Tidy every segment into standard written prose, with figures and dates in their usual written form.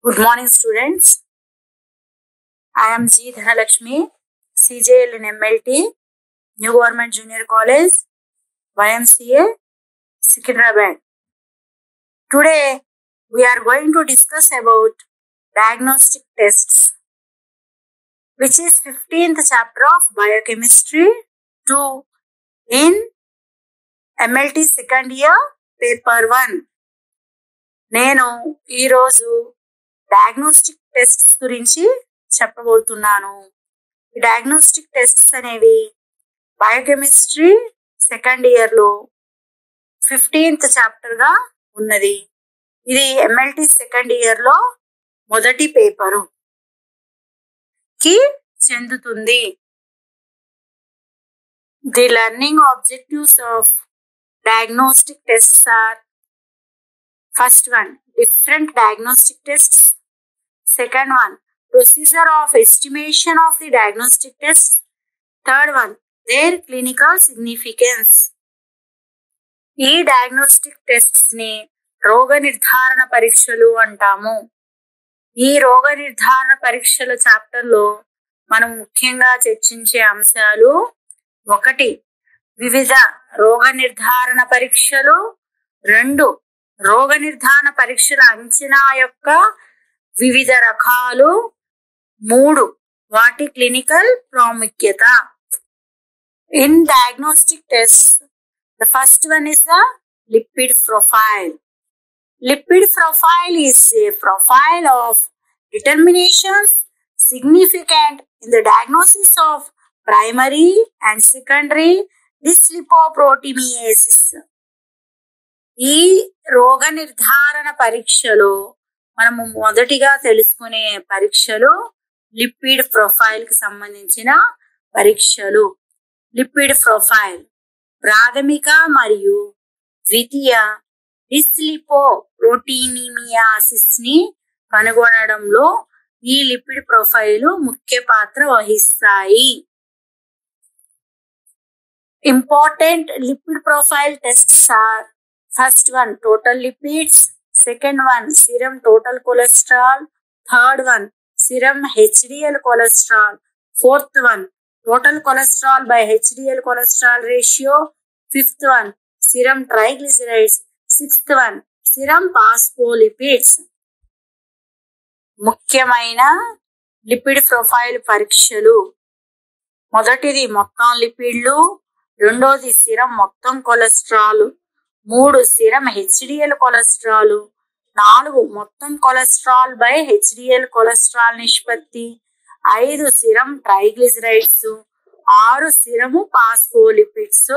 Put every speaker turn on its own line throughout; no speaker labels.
Good morning, students. I am G. Dhanalakshmi, CJL in MLT, New Government Junior College, YMCA, Secunderabad. Today, we are going to discuss about diagnostic tests, which is 15th chapter of Biochemistry 2 in MLT second year, paper 1. నేను ఈరోజు diagnostic tests గురించి చెప్పబోతున్నాను. ఈ diagnostic tests అనేవి biochemistry second ఇయర్లో 15th చాప్టర్గా ఉన్నది. ఇది MLT second ఇయర్లో మొదటి పేపరు కి చెందుతుంది. The learning objectives of diagnostic tests are: first one, different diagnostic tests. Second one, procedure of estimation of the diagnostic tests. Third one, their clinical significance. ఈ diagnostic tests ని రోగ నిర్ధారణ పరీక్షలు అంటాము. ఈ రోగ నిర్ధారణ పరీక్షల చాప్టర్లో మనం ముఖ్యంగా చర్చించే అంశాలు: 1, వివిధ రోగ నిర్ధారణ పరీక్షలు. 2, రోగ నిర్ధారణ పరీక్షల అంచనా యొక్క వివిధ రకాలు. 3, వాటి క్లినికల్ ప్రాముఖ్యత. In diagnostic test, the first one is the lipid profile. Lipid profile is a profile of determinations significant in the diagnosis of primary and secondary dyslipidemia. ఈ రోగ నిర్ధారణ పరీక్షలో మనము మొదటిగా తెలుసుకునే పరీక్షలు లిపిడ్ ప్రొఫైల్ కి సంబంధించిన పరీక్షలు. లిపిడ్ ప్రొఫైల్ ప్రాథమిక మరియు ద్వితీయ డిస్లిపోప్రోటీనిమియాసిస్ ని కనుగొనడంలో ఈ లిపిడ్ ప్రొఫైల్ ముఖ్య పాత్ర వహిస్తాయి. Important lipid profile tests are: first one, total lipids. Second one, serum total cholesterol. Third one, serum HDL cholesterol. Fourth one, total cholesterol by HDL cholesterol ratio. Fifth one, serum triglycerides. Sixth one, serum phospholipids. ముఖ్యమైన lipid profile పరీక్షలు: మొదటిది మొత్తం లిపిడ్లు. రెండోది serum మొత్తం cholesterol. 3, serum HDL cholesterol. 4, మొత్తం cholesterol by HDL cholesterol నిష్పత్తి. 5, serum triglycerides. 6, సిరము phospholipids.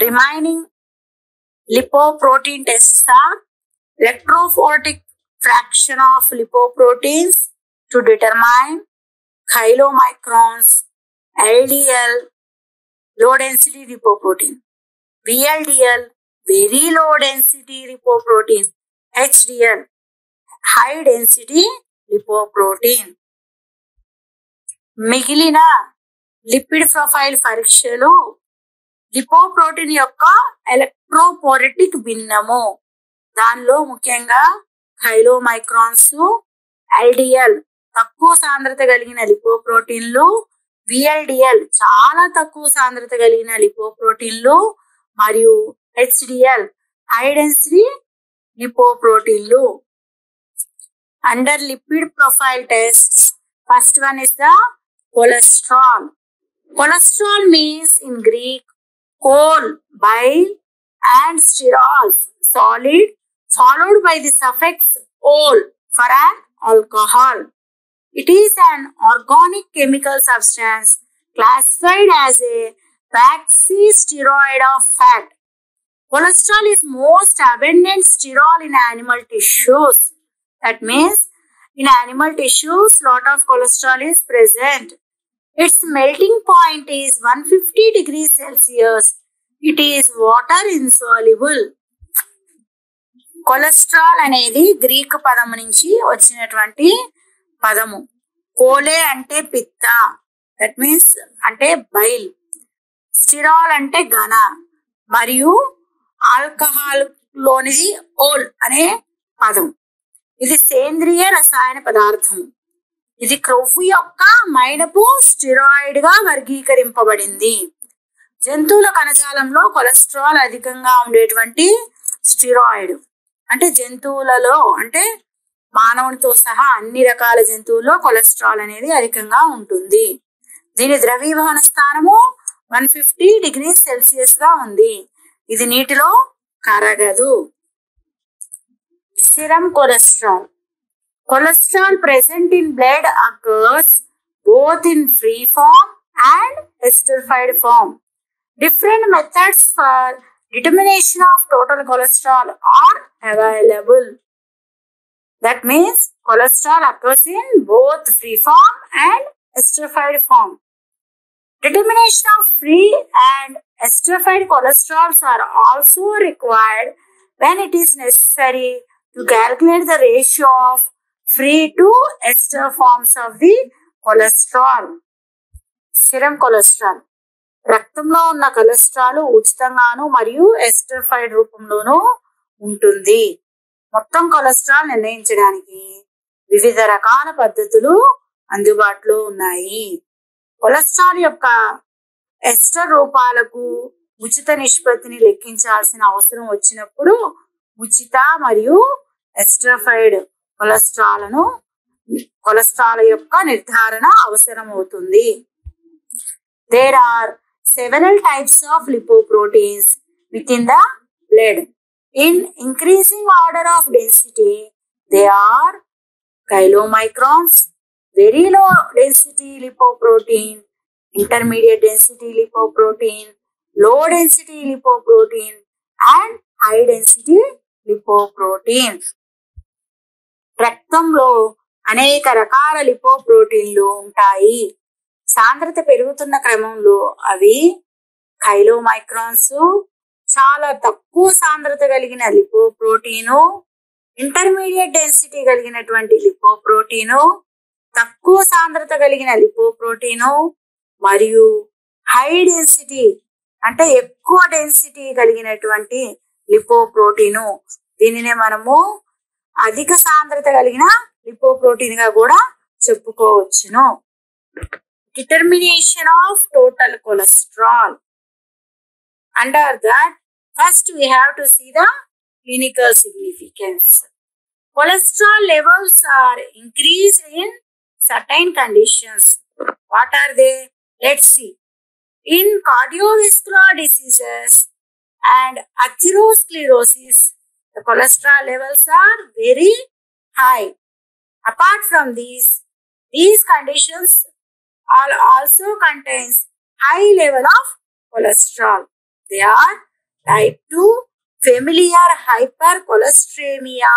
Remaining lipoprotein tests are: electrophoretic fraction of lipoproteins to determine chylomicrons. LDL, low density lipoprotein. VLDL, very low density lipoprotein. HDL, high density lipoprotein. మిగిలిన lipid profile పరీక్షలు lipoprotein యొక్క ఎలక్ట్రోపోరెటిక్ భిన్నము. దానిలో ముఖ్యంగా థైలోమైక్రాన్స్, LDL తక్కువ సాంద్రత కలిగిన లిపోప్రోటీన్లు, VLDL చాలా తక్కువ సాంద్రత కలిగిన లిపోప్రోటీన్లు మరియు హెచ్డిఎల్ హై డెన్సిటీ లిపోప్రోటీన్లు. Under lipid profile test, first one is the cholesterol. Cholesterol means in Greek chol, bile, and sterols, solid, followed by the suffix ol for an alcohol. It is an organic chemical substance classified as a waxy-steroid of fat. Cholesterol is most abundant sterol in animal tissues. That means in animal tissues, lot of cholesterol is present. Its melting point is 150 degrees Celsius. It is water insoluble. Cholesterol అనేది Greek పదము నుంచి వచ్చినటువంటి పదము. కోలే అంటే పిత్త, that means అంటే bile. స్టిరాల్ అంటే ఘన, మరియు ఆల్కహాల్ లోనిది ఓల్ అనే పదం. ఇది సేంద్రియ రసాయన పదార్థం. ఇది క్రొవ్వు యొక్క మైనపు స్టిరాయిడ్ గా వర్గీకరింపబడింది. జంతువుల కణజాలంలో కొలెస్ట్రాల్ అధికంగా ఉండేటువంటి స్టిరాయిడ్, అంటే జంతువులలో అంటే మానవునితో సహా అన్ని రకాల జంతువుల్లో కొలెస్ట్రాల్ అనేది అధికంగా ఉంటుంది. దీని ద్రవీభవన స్థానము 150 డిగ్రీస్ సెల్సియస్ గా ఉంది. ఇది నీటిలో కరగదు. serum cholesterol. Cholesterol present in blood occurs both in free form and esterified form. Different methods for determination of total cholesterol are available. That means cholesterol occurs in both free form and esterified form. Determination of free and esterified cholesterols are also required when it is necessary to calculate the ratio of free to ester forms of the cholesterol. Serum cholesterol. రక్తంలో ఉన్న cholesterol ఉచితంగాను మరియు ఎస్టరిఫైడ్ రూపంలోనూ ఉంటుంది. మొత్తం cholesterol నిర్ణయించడానికి వివిధ రకాల పద్ధతులు అందుబాటులో ఉన్నాయి. కొలెస్ట్రాల్ యొక్క ఎస్టర్ రూపాలకు ఉచిత నిష్పత్తిని లెక్కించాల్సిన అవసరం వచ్చినప్పుడు ఉచిత మరియు ఎస్టరిఫైడ్ కొలెస్ట్రాల్ యొక్క నిర్ధారణ అవసరమవుతుంది. There are several types of lipoproteins within the blood. In increasing order of density, they are chylomicrons, very low density lipoprotein, intermediate density lipoprotein, low density lipoprotein, and high density lipoprotein. రక్తంలో అనేక రకాల లిపోప్రోటీన్లు ఉంటాయి. సాంద్రత పెరుగుతున్న క్రమంలో అవి కైలోమైక్రాన్స్, చాలా తక్కువ సాంద్రత కలిగిన లిపోప్రోటీను, ఇంటర్మీడియట్ డెన్సిటీ కలిగినటువంటి లిపోప్రోటీను, తక్కువ సాంద్రత కలిగిన లిపోప్రోటీను మరియు హై డెన్సిటీ అంటే ఎక్కువ డెన్సిటీ కలిగినటువంటి లిపోప్రోటీను. దీనినే మనము అధిక సాంద్రత కలిగిన లిపోప్రోటీన్ గా కూడా చెప్పుకోవచ్చును. Determination of total cholesterol. Under that, first we have to see the clinical significance. Cholesterol levels are increased in certain conditions. What are they? Let's see. In cardiovascular diseases and atherosclerosis, the cholesterol levels are very high. Apart from these conditions also contains high level of cholesterol. They are type 2 familial hypercholesteremia,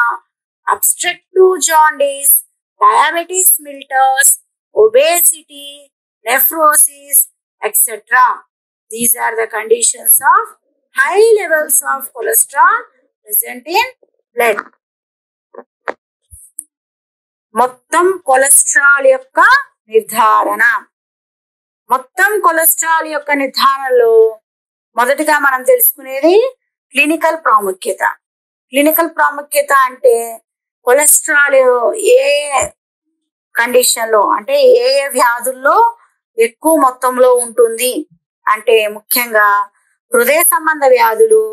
obstructive jaundice, diabetes mellitus, obesity, nephrosis, etc. These are the conditions of high levels of cholesterol present in blood. మొత్తం cholesterol యొక్క నిర్ధారణ. మొత్తం cholesterol యొక్క నిర్ధారణలో మొదటిగా మనం తెలుసుకునేది clinical ప్రాముఖ్యత. Clinical ప్రాముఖ్యత అంటే కొలెస్ట్రాల్ ఏ కండిషన్లో అంటే ఏ వ్యాధుల్లో ఎక్కువ మొత్తంలో ఉంటుంది అంటే ముఖ్యంగా హృదయ సంబంధ వ్యాధులు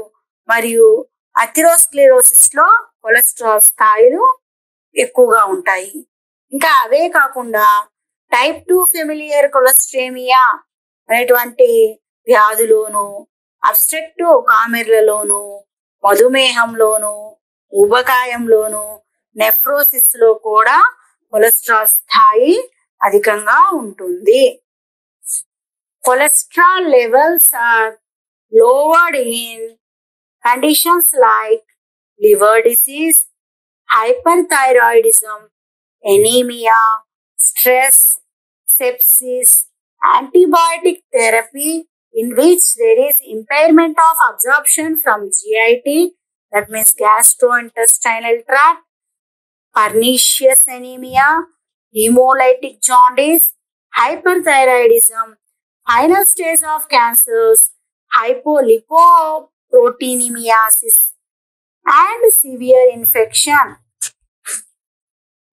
మరియు అథెరోస్క్లెరోసిస్ లో కొలెస్ట్రాల్ స్థాయిలు ఎక్కువగా ఉంటాయి. ఇంకా అవే కాకుండా టైప్ 2 ఫెమిలియర్ కొలెస్ట్రేమియా అనేటువంటి వ్యాధులోను, అబ్స్ట్రక్టివ్ కామెర్లలోను, మధుమేహంలోను, ఊబకాయంలోను, నెఫ్రోసిస్ లో కూడా కొలెస్ట్రాల్ స్థాయి అధికంగా ఉంటుంది. Cholesterol levels are lowered in conditions like liver disease, hyperthyroidism, anemia, stress, sepsis, antibiotic therapy in which there is impairment of absorption from GIT, that means gastrointestinal tract, pernicious anemia, hemolytic jaundice, hyperthyroidism, final stage of cancers, hypolipoproteinemiasis, and severe infection.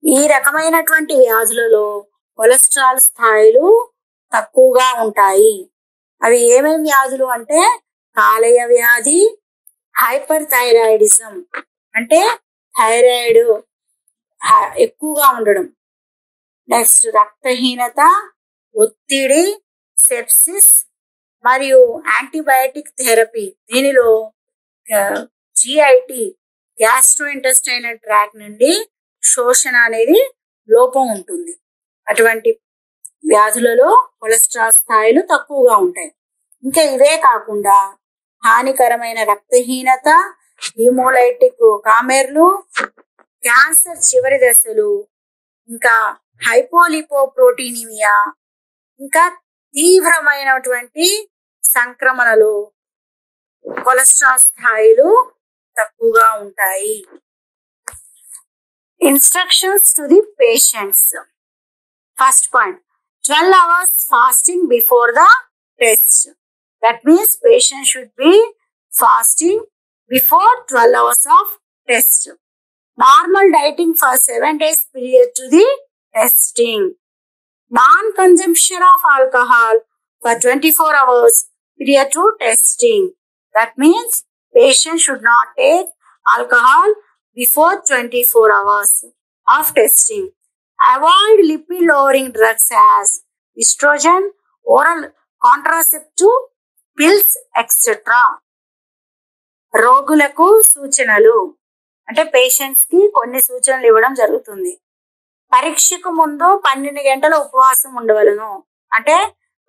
ఈ రకమైనటువంటి వ్యాధులలో cholesterol స్థాయిలు తక్కువగా ఉంటాయి. అవి ఏమేమి వ్యాధులు అంటే కాలేయ వ్యాధి, హైపర్ థైరాయిడిజం అంటే థైరాయిడ్ ఎక్కువగా ఉండడం, నెక్స్ట్ రక్తహీనత, ఒత్తిడి, సెప్సిస్ మరియు యాంటీబయాటిక్ థెరపీ. దీనిలో జిఐటి గ్యాస్ట్రో ఇంటెస్టైనల్ ట్రాక్ నుండి శోషణ అనేది లోపం ఉంటుంది. అటువంటి వ్యాధులలో కొలెస్ట్రాల్ స్థాయిలు తక్కువగా ఉంటాయి. ఇంకా ఇవే కాకుండా హానికరమైన రక్తహీనత, హిమోలైటిక్ కామెర్లు, క్యాన్సర్ చివరి దశలు, ఇంకా హైపోలిపోప్రోటీనిమియా, ఇంకా తీవ్రమైనటువంటి సంక్రమణలు కొలెస్ట్రాల్ స్థాయిలు తక్కువగా ఉంటాయి. Instructions to the patients. First point, 12 hours fasting before the test. That means patient should be fasting before 12 hours of test. Normal dieting for 7 days period to the testing. Non-consumption of alcohol for 24 hours period to testing. That means patient should not take alcohol before 24 hours of testing. Avoid lipid lowering drugs as estrogen, oral contraceptive pills, etc. రోగులకు సూచనలు అంటే patients కి కొన్ని సూచనలు ఇవ్వడం జరుగుతుంది. పరీక్షకు ముందు 12 గంటల ఉపవాసం ఉండవలను. అంటే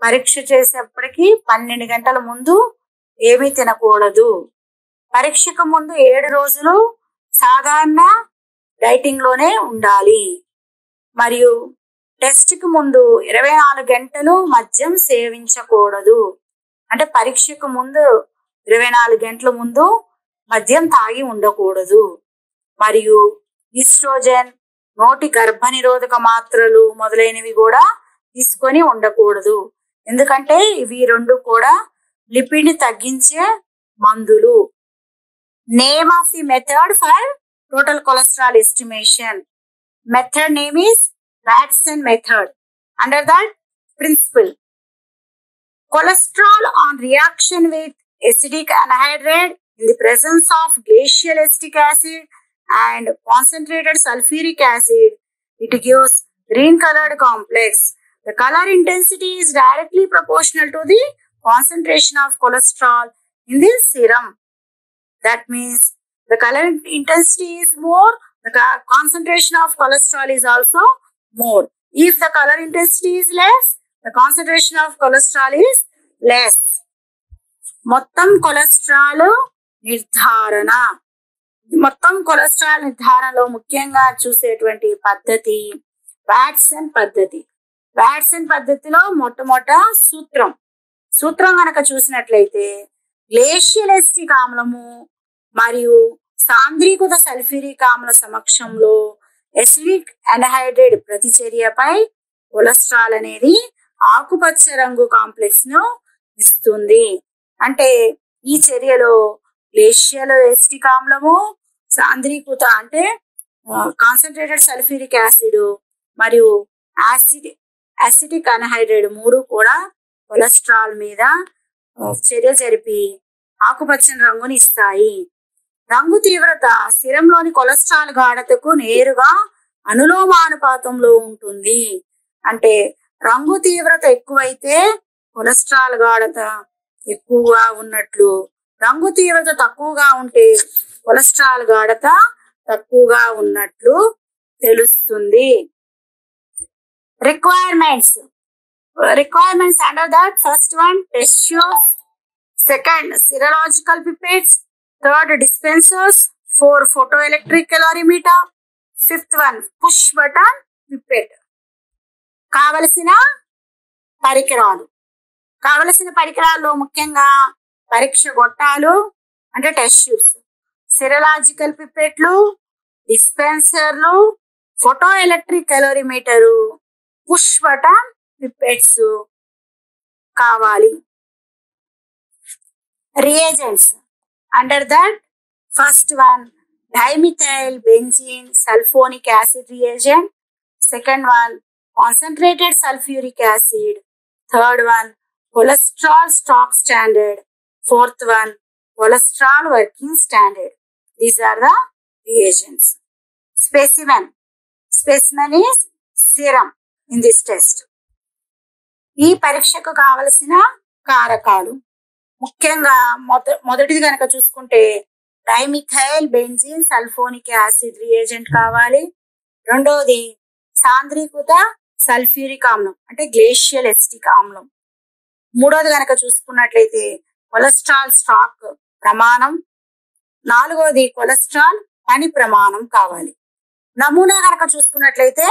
పరీక్ష చేసేప్పటికి 12 గంటల ముందు ఏమీ తినకూడదు. పరీక్షకు ముందు 7 రోజులు సాధారణ డైటింగ్ లోనే ఉండాలి. మరియు టెస్ట్ కు ముందు 24 గంటలు మద్యం సేవించకూడదు. అంటే పరీక్షకు ముందు 24 గంటల ముందు మద్యం తాగి ఉండకూడదు. మరియు ఈస్ట్రోజన్, నోటి గర్భనిరోధక మాత్రలు మొదలైనవి కూడా తీసుకొని ఉండకూడదు. ఎందుకంటే ఇవి రెండు కూడా లిపిడ్ ని తగ్గించే మందులు. Name of the method for total cholesterol estimation. Method name is Watson method. Under that principle, cholesterol on reaction with acidic anhydride in the presence of glacial acetic acid and concentrated sulfuric acid, it gives green colored complex. The color intensity is directly proportional to the concentration of cholesterol in the serum. That means the color intensity is more, the concentration of cholesterol is also more. If the color intensity is less, the concentration of cholesterol is less. మొత్తం cholesterol నిర్ధారణ. మొత్తం cholesterol నిర్ధారణలో ముఖ్యంగా చూసేటువంటి పద్ధతి Watson పద్ధతి. Watson పద్ధతిలో మొట్టమొదట సూత్రం కనుక చూసినట్లయితే గ్లేషియల్ ఎసిటిక్ ఆమ్లము మరియు సాంద్రీకృత సల్ఫ్యూరిక్ ఆమ్ల సమక్షంలో ఎసిడిక్ అన్హైడ్రేట్ ప్రతిచర్యపై కొలెస్ట్రాల్ అనేది ఆకుపచ్చ రంగు కాంప్లెక్స్ ను ఇస్తుంది. అంటే ఈ చర్యలో గ్లేషియల్ ఎసిటిక్ ఆమ్లము, సాంద్రీకృత అంటే కాన్సన్ట్రేటెడ్ సల్ఫ్యూరిక్ యాసిడ్ మరియు అసిటిక్ అన్హైడ్రేట్ మూడు కూడా కొలెస్ట్రాల్ మీద చర్య జరిపి ఆకుపచ్చని రంగుని ఇస్తాయి. రంగు తీవ్రత సిరంలోని కొలెస్ట్రాల్ గాఢతకు నేరుగా అనులోమానుపాతంలో ఉంటుంది. అంటే రంగు తీవ్రత ఎక్కువైతే కొలెస్ట్రాల్ గాఢత ఎక్కువగా ఉన్నట్లు, రంగు తీవ్రత తక్కువగా ఉంటే కొలెస్ట్రాల్ గాఢత తక్కువగా ఉన్నట్లు తెలుస్తుంది. Requirements under that, first one test tubes, second serological pipettes, third dispensers, 4 photoelectric calorimeter, fifth one push button pipette. కావలసిన పరికరాల్లో ముఖ్యంగా పరీక్ష గొట్టాలు అంటే టెస్ట్ ట్యూబ్స్, సెరలాజికల్ పిపెట్లు, డిస్పెన్సర్లు, photo electric calorimeter, push button pipettes కావాలి. Reagents under that first one dimethyl benzene sulfonic acid reagent. Second one, concentrated sulfuric acid. Third one, cholesterol stock standard. Fourth one, cholesterol working standard. These are the reagents. Specimen. Specimen is serum in this test. ఈ పరీక్షకు కావలసిన కారకాలు ముఖ్యంగా మొదటిది కనుక చూసుకుంటే dimethyl benzene sulphonic acid reagent కావాలి. రెండవది సాంద్రీకృత సల్ఫ్యూరిక్ ఆమ్లం అంటే గ్లేషియల్ ఎసిటిక్ ఆమ్లం. మూడవది కనుక చూసుకున్నట్లయితే కొలెస్ట్రాల్ స్టాక్ ప్రమాణం. నాలుగవది కొలెస్ట్రాల్ పని ప్రమాణం కావాలి. నమూనా కనుక చూసుకున్నట్లయితే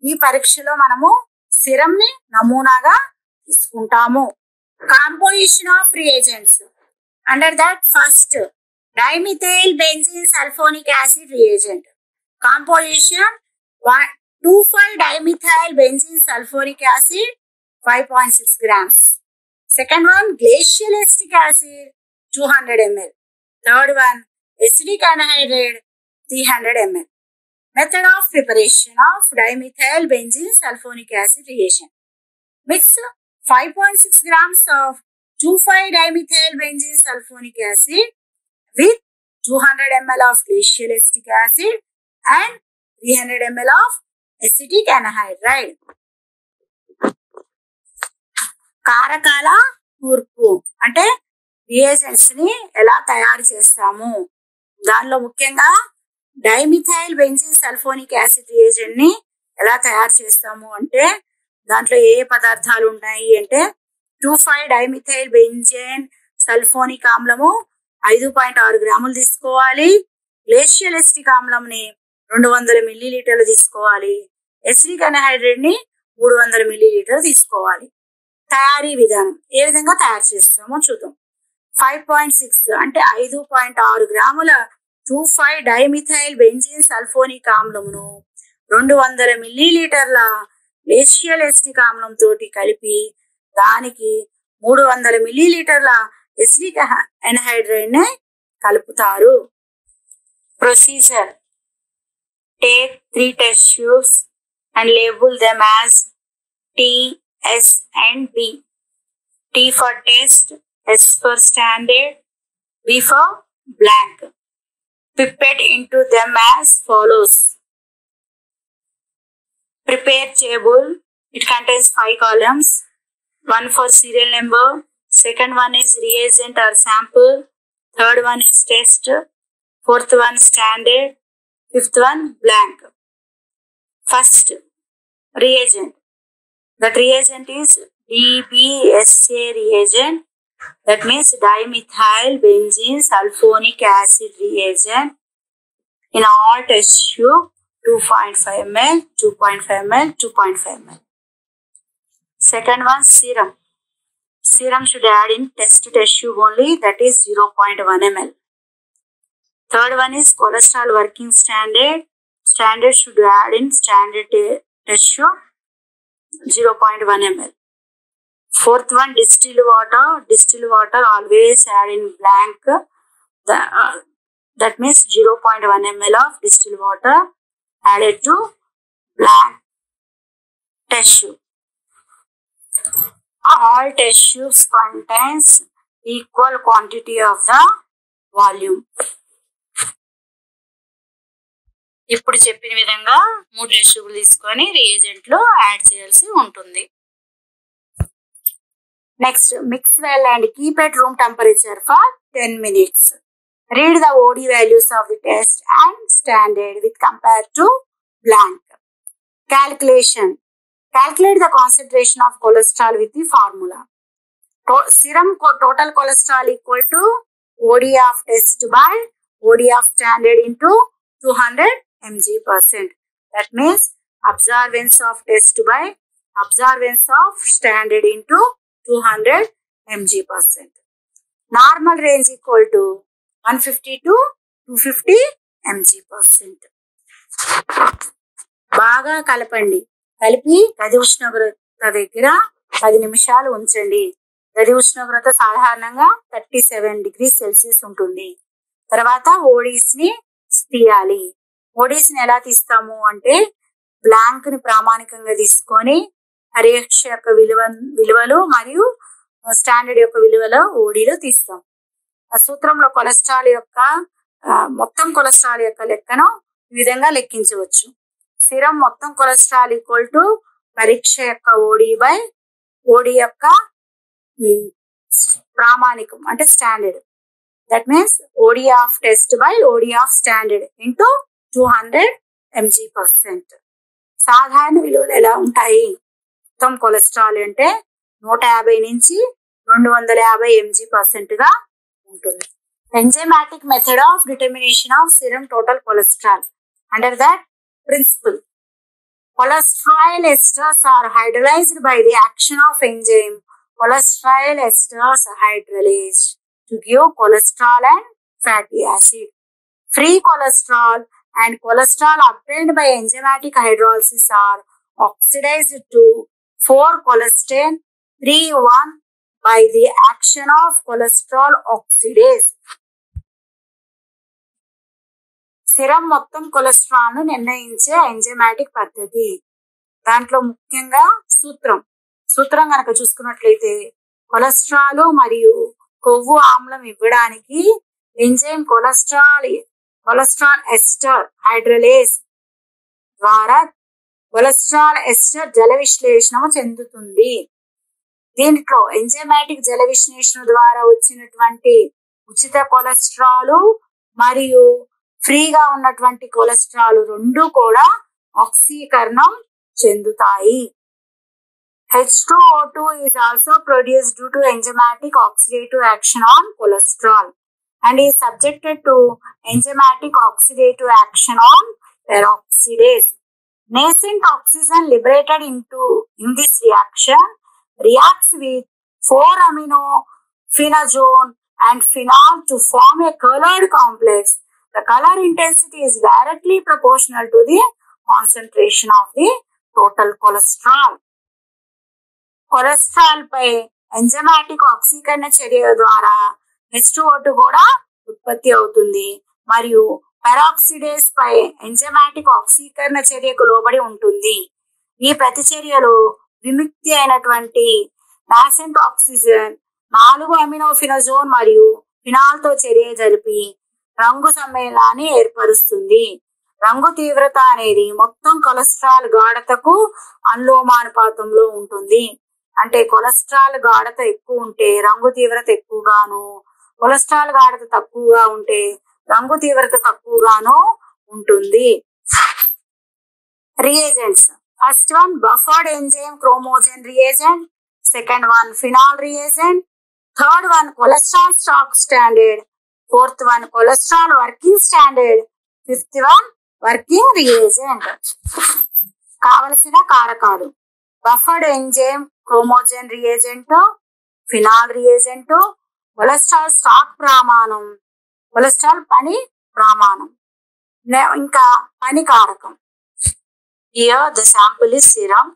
ఈ పరీక్షలో మనము సిరం ని నమూనాగా తీసుకుంటాము. Composition of reagents under that first dimethyl benzene sulfonic acid reagent. Composition 2,5 dimethyl benzene sulfuric acid 5.6 grams. Second one, glacial acetic acid 200 ml. Third one, acidic anhydride 300 ml. Method of preparation of dimethyl benzene sulfonic acid reagent. Mix 5.6 grams of 2,5 dimethyl benzene sulfonic acid with 200 ml of glacial acetic acid and 300 ml of acidic anhydride. కారకాల కూర్పు అంటే reagents ని ఎలా తయారు చేస్తాము. దానిలో ముఖ్యంగా dimethyl benzene sulphonic acid reagent ని ఎలా తయారు చేస్తాము అంటే దాంట్లో ఏ పదార్థాలు ఉన్నాయి అంటే 2,5 డైమిథైల్ బెంజీన్ సల్ఫోనిక్ ఆమ్లము 5.6 గ్రాములు తీసుకోవాలి. గ్లేషియల్ ఎసిటిక్ ఆమ్లంని 200 మిల్లీలీటర్లు తీసుకోవాలి. ఎసిడిక్ అన్హైడ్రేట్ ని 300 మిల్లీలీటర్లు తీసుకోవాలి. తయారీ విధానం ఏ విధంగా తయారు చేస్తామో చూద్దాం. 5.6 అంటే 5.6 గ్రాముల 2,5 డైమిథైల్ బెంజీన్ సల్ఫోనిక్ ఆమ్లమును 200 మిల్లీలీటర్ల గ్లేషియల్ ఎసిటిక్ ఆమ్లం తోటి కలిపి దానికి 300 మిల్లీలీటర్ల ఎసిడిక్ ఎన్హైడ్రైడ్ ని కలుపుతారు. Procedure: take 3 test tubes and label them as T, S and B. T for test, S for standard, B for blank. Pipette into them as follows. Prepare table. It contains 5 columns. One for serial number. Second one is reagent or sample. Third one is test. Fourth one standard. Fifth one blank. First, reagent. That reagent is DBSA reagent. That means dimethyl benzene sulfonic acid reagent. In all test tube 2.5 ml, 2.5 ml, 2.5 ml. Second one, serum. Serum should add in test tube only, that is 0.1 ml. Third one is cholesterol working standard. Standard should add in standard test tube 0.1 ml. Fourth one, distilled water. Distilled water always add in blank. That means 0.1 ml of distilled water added to blank test tube. All test tubes contains equal quantity of the volume. ఇప్పుడు చెప్పిన విధంగా 3 test ట్యూబ్లు తీసుకొని reagent లో add చేయాల్సి ఉంటుంది. Next, mix well and keep at room temperature for 10 minutes. Read the OD values of the test and standard with compared to blank. Calculation. Calculate the concentration of cholesterol with the formula. Serum total cholesterol equal to OD of test by OD of standard into 200 mg%. That means absorbance of test by absorbance of standard into 200 mg%. Normal range equal to 150 to 250 mg%. బాగా కలపండి. కలిపి గది ఉష్ణోగ్రత దగ్గర 10 నిమిషాలు ఉంచండి. గది ఉష్ణోగ్రత సాధారణంగా 37 degrees Celsius ఉంటుంది. తర్వాత ఓడీస్ ని తీయాలి. ఓడీస్ని ఎలా తీస్తాము అంటే బ్లాంక్ ని ప్రామాణికంగా తీసుకొని పరీక్ష యొక్క విలువలు మరియు స్టాండర్డ్ యొక్క విలువలు ఓడీలో తీస్తాం. ఆ సూత్రంలో కొలెస్ట్రాల్ యొక్క మొత్తం కొలెస్ట్రాల్ యొక్క లెక్కను ఈ విధంగా లెక్కించవచ్చు. సిరం మొత్తం కొలెస్ట్రాల్ ఈక్వల్ టు పరీక్ష యొక్క ఓడి యొక్క ప్రామాణికం అంటే standard. That means OD of test by OD of standard into 200 mg%. సాధారణ విలువలు ఎలా ఉంటాయి? మొత్తం కొలెస్ట్రాల్ అంటే 150 నుంచి 250 mg% గా ఉంటుంది. Enzymatic method of determination of serum total cholesterol. Under that principle, cholesterol esters are hydrolyzed by the action of enzyme cholesterol esters hydrolase to give cholesterol and fatty acid. Free cholesterol and cholesterol obtained by enzymatic hydrolysis are oxidized to 4-cholesterol 3,1 by the action of cholesterol oxidase. Serum మొత్తం cholesterol ను నిర్ణయించే enzymatic పద్ధతి. దాంట్లో ముఖ్యంగా సూత్రం కనుక చూసుకున్నట్లయితే cholesterol మరియు కొవ్వు ఆమ్లం ఇవ్వడానికి ఎంజైమ్ కొలెస్ట్రాల్ ఎస్టర్ హైడ్రలేస్ ద్వారా కొలెస్ట్రాల్ ఎస్టర్ జల విశ్లేషణ చెందుతుంది. దీంట్లో ఎంజైమాటిక్ జల విశ్లేషణ ద్వారా వచ్చినటువంటి ఉచిత కొలెస్ట్రాల్ మరియు ఫ్రీగా ఉన్నటువంటి కొలెస్ట్రాల్ రెండు కూడా ఆక్సీకరణం చెందుతాయి. H2O2 is also produced due to enzymatic oxidative action on cholesterol and is subjected to enzymatic oxidative action on peroxidase. Nascent oxygen liberated in this reaction reacts with 4-aminophenazone and phenol to form a colored complex. The color intensity is directly proportional to the concentration of the total cholesterol. Cholesterol pi enzymatic ఆక్సీకరణ చర్య ద్వారా H2O2 కూడా ఉత్పత్తి అవుతుంది మరియు peroxidase పై enzymatic ఆక్సీకరణ చర్యకు లోబడి ఉంటుంది. ఈ ప్రతిచర్యలో విముక్తి అయినటువంటి నాసెంట్ ఆక్సిజన్ 4-అమినోఫినజోన్ మరియు ఫినాల్ తో చర్య జరిపి రంగు సమ్మేళనాన్ని ఏర్పరుస్తుంది. రంగు తీవ్రత అనేది మొత్తం కొలెస్ట్రాల్ గాఢతకు అనులోమానుపాతంలో ఉంటుంది. అంటే కొలెస్ట్రాల్ గాఢత ఎక్కువ ఉంటే రంగు తీవ్రత ఎక్కువగాను, కొలెస్ట్రాల్ గాఢత తక్కువగా ఉంటే రంగు తీవ్రత తక్కువగాను ఉంటుంది. Reagents. First one buffered enzyme chromogen reagent, second one phenol reagent, third one cholesterol stock standard, fourth one cholesterol working standard, fifth one working reagent. కావలసిన కారకాలు: buffered enzyme chromogen reagent, phenol reagent, cholesterol stock ప్రమాణం, cholesterol పని ప్రమాణం, ఇంకా పని కారకం. Here the sample is serum.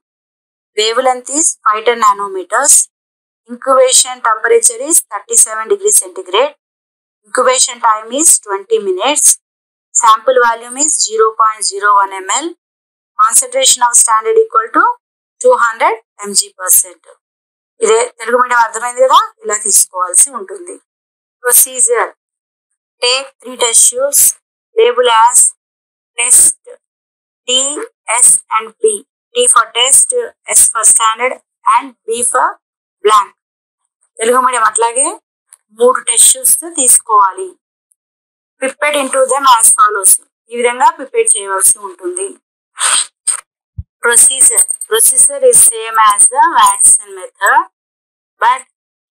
Wavelength is 510 nanometers. Incubation temperature is 37 degrees centigrade. Incubation time is 20 minutes. Sample volume is 0.01 ml. Concentration of standard equal to 200 mg%. ఇదే Telugu medium అర్థమైంది కదా, ఇలా తీసుకోవాల్సి ఉంటుంది. Procedure: take 3 test tubes, label as test T, S and P. T for test, S for standard and B for blank. Telugu medium అట్లాగే 3 test tubes తీసుకోవాలి. Pipette into them as follows. ఈ విధంగా పిప్పెట్ చేయవలసి ఉంటుంది. Procedure is same as the Watson method, but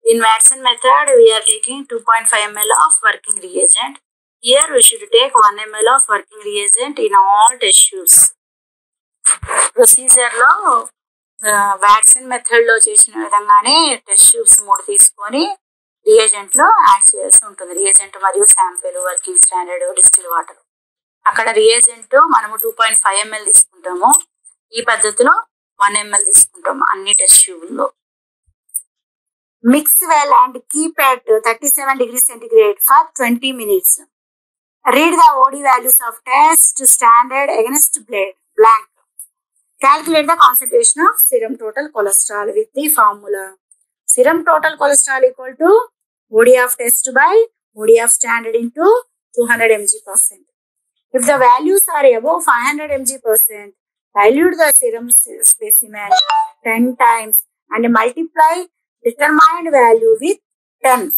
in Watson method we are taking 2.5 ml of working reagent. Here we should take 1 ml of working reagent in all test tubes. Procedure లో Watson method లో చేసిన విధంగానే test tubes 3 తీసుకొని reagent లో add చేయాల్సి ఉంటుంది. Reagent మరియు sample, working standard, distil water. అక్కడ రియేజెంట్ మనము 2.5 ml తీసుకుంటాము, ఈ పద్ధతిలో 1 ml తీసుకుంటాము అన్ని టెస్ట్ ట్యూబ్లో. Mix well and keep at 37 degrees centigrade for 20 minutes. Read the OD values of test standard against blank. Calculate the concentration of serum total cholesterol with the formula. Serum total cholesterol equal to OD of test by OD of standard into 200 mg%. If the values are above 500 mg%, dilute the serum specimen 10 times and multiply determined value with 10.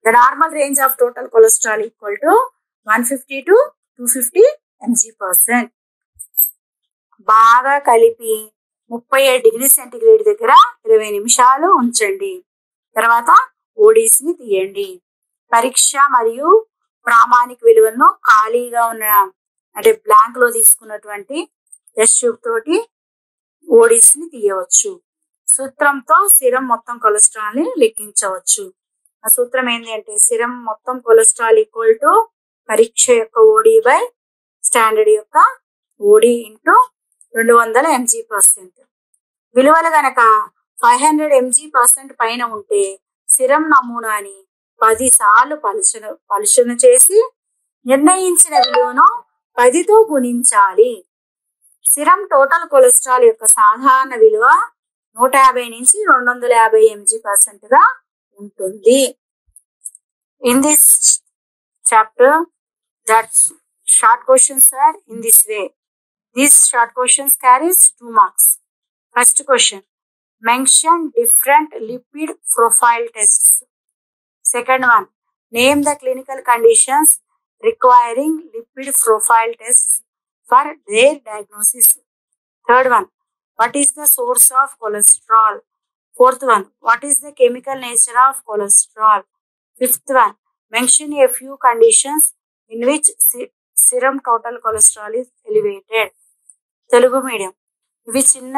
The normal range of total cholesterol equal to 150 to 250 mg%. బాగా కలిపి 37 degree centigrade దగ్గర 20 నిమిషాలు ఉంచండి. తర్వాత ఓడీస్ని తీయండి. పరీక్ష మరియు ప్రామాణిక విలువలను ఖాళీగా ఉన్న అంటే బ్లాంక్ లో తీసుకున్నటువంటి టెస్ట్ ట్యూబ్ తోటి ఓడీస్ని తీయవచ్చు. సూత్రంతో సిరం మొత్తం కొలెస్ట్రాల్ ని లెక్కించవచ్చు. ఆ సూత్రం ఏంటి అంటే సిరం మొత్తం కొలెస్ట్రాల్ ఈక్వల్ టు పరీక్ష యొక్క ఓడి బై స్టాండర్డ్ యొక్క ఓడి ఇంటూ 200 mg%. విలువలు గనక 500 mg% పైన ఉంటే సిరం నమూనాని 10 సార్లు పలుచన చేసి నిర్ణయించిన విలువను 10తో గుణించాలి. సిరం టోటల్ కొలెస్ట్రాల్ యొక్క సాధారణ విలువ 150 నుంచి 250 mg% గా ఉంటుంది. In this chapter, that short questions are in this way. These short questions carries 2 marks. First question, mention different lipid profile tests. Second one, name the clinical conditions requiring lipid profile tests for their diagnosis. Third one, what is the source of cholesterol? Fourth one, what is the chemical nature of cholesterol? Fifth one, mention a few conditions in which serum total cholesterol is elevated. Telugu medium. ఇవి చిన్న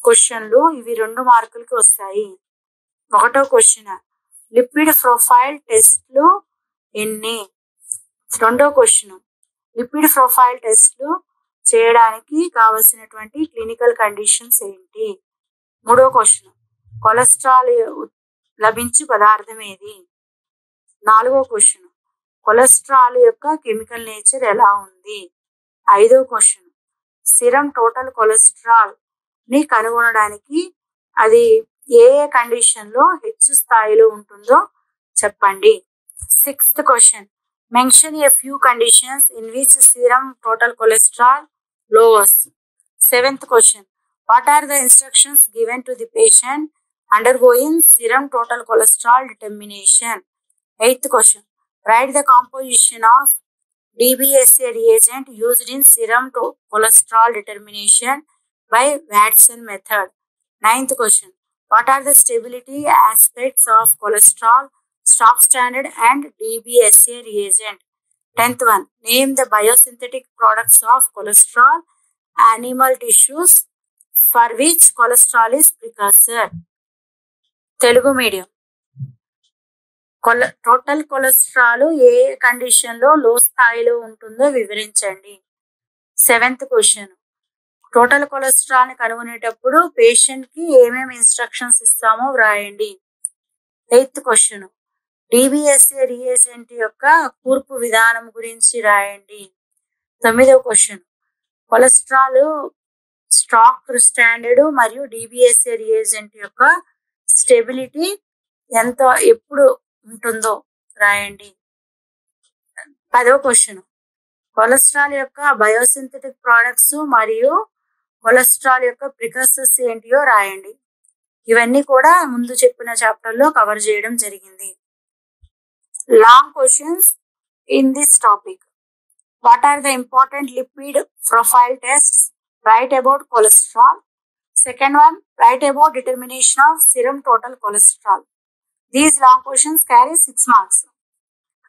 క్వశ్చన్లు, ఇవి 2 మార్కులకి వస్తాయి. ఒకటో question, lipid profile టెస్ట్లు ఎన్ని? రెండో క్వశ్చన్, లిపిడ్ ప్రొఫైల్ టెస్ట్లు చేయడానికి కావలసినటువంటి క్లినికల్ కండిషన్స్ ఏంటి? మూడో క్వశ్చన్, కొలెస్ట్రాల్ లభించు పదార్థం ఏది? నాలుగో క్వశ్చన్, కొలెస్ట్రాల్ యొక్క కెమికల్ నేచర్ ఎలా ఉంది? ఐదో క్వశ్చన్, సిరం టోటల్ కొలెస్ట్రాల్ ని కనుగొనడానికి అది ఏ కండిషన్ లో హెచ్చు స్థాయిలో ఉంటుందో చెప్పండి. Sixth question, mention a few conditions in which serum total cholesterol lowers. Seventh question, what are the instructions given to the patient undergoing serum total cholesterol determination. Eighth question, write the composition of DBSA reagent used in serum cholesterol determination by Watson method. Ninth question, what are the stability aspects of cholesterol, stock standard and DBSA reagent? 10th one, name the biosynthetic products of cholesterol animal tissues for which cholesterol is precursor. Telugu medium. Total cholesterol A condition లో లో స్థాయిలో ఉంటుందో వివరించండి. Seventh question, total cholesterol ని కనుగొనేటప్పుడు patient కి ఏమేమి instructions ఇస్తామో వ్రాయండి. ఎయిత్ క్వశ్చన్, డిబిఎస్ఏ రియేజెంట్ యొక్క కూర్పు విధానం గురించి రాయండి. తొమ్మిదవ క్వశ్చన్, కొలెస్ట్రాల్ స్టాక్ స్టాండర్డ్ మరియు డిబిఎస్ఏ రియేజెంట్ యొక్క స్టెబిలిటీ ఎప్పుడు ఉంటుందో రాయండి. 10వ క్వశ్చన్, కొలెస్ట్రాల్ యొక్క బయోసింథటిక్ ప్రోడక్ట్స్ మరియు కొలెస్ట్రాల్ యొక్క ప్రికర్సర్స్ ఏంటియో రాయండి. ఇవన్నీ కూడా ముందు చెప్పిన చాప్టర్ లో కవర్ చేయడం జరిగింది. Long questions in this topic. What are the important lipid profile tests? Write about cholesterol. Second one, write about determination of serum total cholesterol. These long questions carry 6 marks.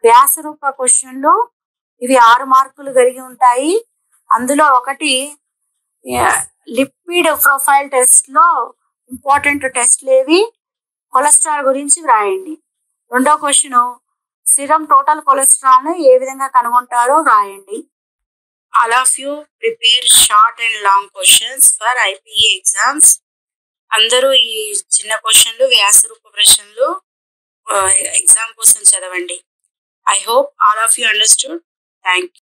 వ్యాస రూప క్వశ్చన్లు ఇవి 6 మార్కులు కలిగి ఉంటాయి. అందులో ఒకటి లిపిడ్ ప్రొఫైల్ టెస్ట్ లో ఇంపార్టెంట్ టెస్ట్లు ఏవి, కొలెస్ట్రాల్ గురించి వ్రాయండి. రెండో క్వశ్చన్, సిరం టోటల్ కొలెస్ట్రాల్ ను ఏ విధంగా కనుగొంటారో వ్రాయండి. All of you prepare short and long questions for IPA exams. అందరూ ఈ చిన్న క్వశ్చన్లు, వ్యాస రూప ప్రశ్నలు ఎగ్జామ్ కోసం చదవండి. I hope all of you understood. Thank you.